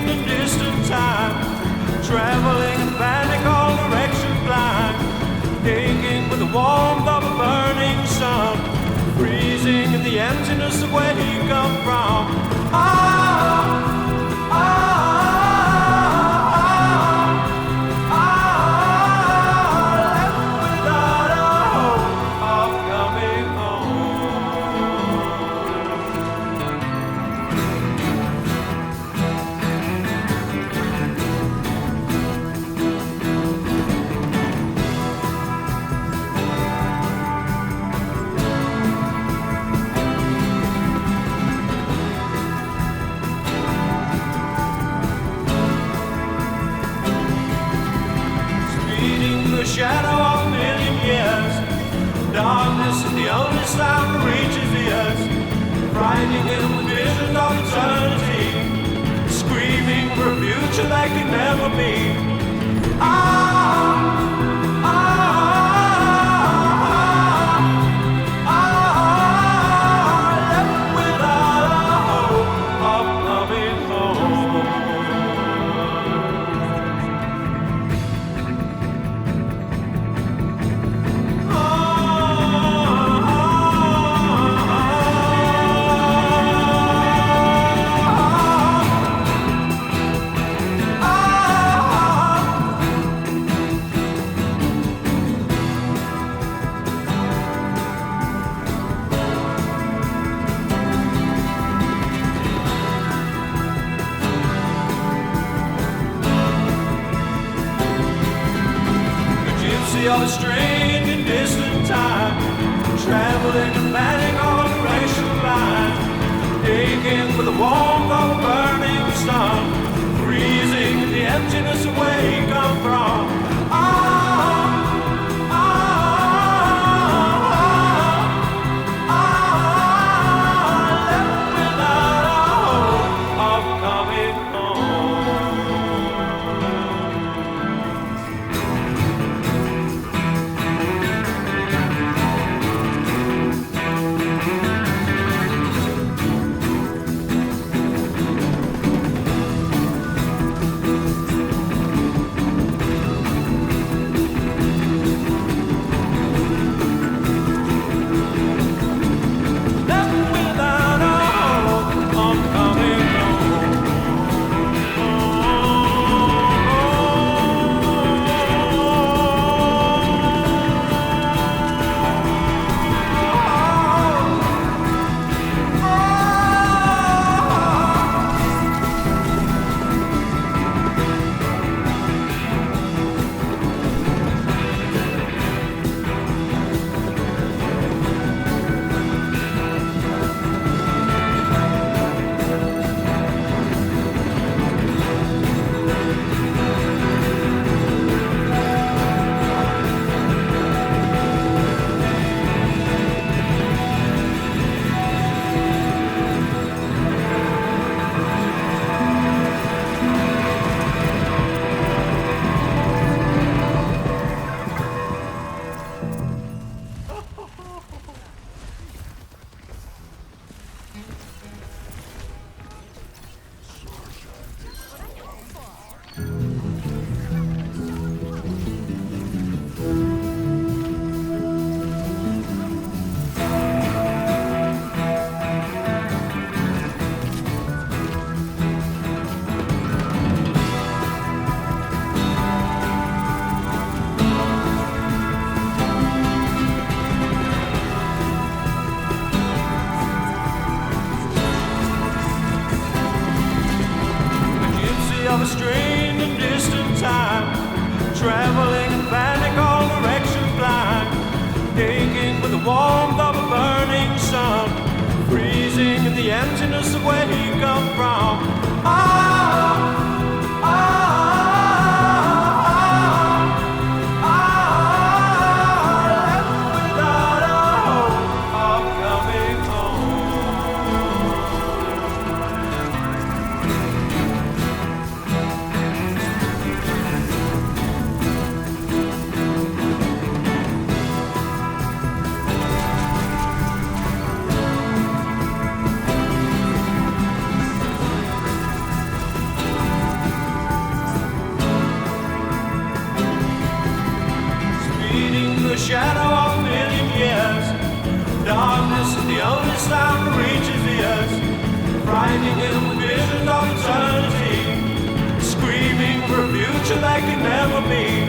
strange and distant time, traveling in panic, all direction blind, aching with the warmth of a burning sun, freezing in the emptiness of where he come from. Left without a hope of coming the shadow of a million years. Darkness is the only sound that reaches ears, frightening him with visions of eternity, screaming for a future that can never be. Left without a hope of coming home. Of a strange and distant time, traveling in panic all direction blind, aching for the warmth of a burning sun, freezing in the emptiness of where he come from. Left without a hope of coming of a strange and distant time, traveling in panic all direction blind, aching with the warmth of a burning sun, freezing in the emptiness of where he come from. Left without a hope of coming home. the shadow of a million years. Darkness is the only sound that reaches ears, frightening him with visions of eternity, screaming for a future they can never be.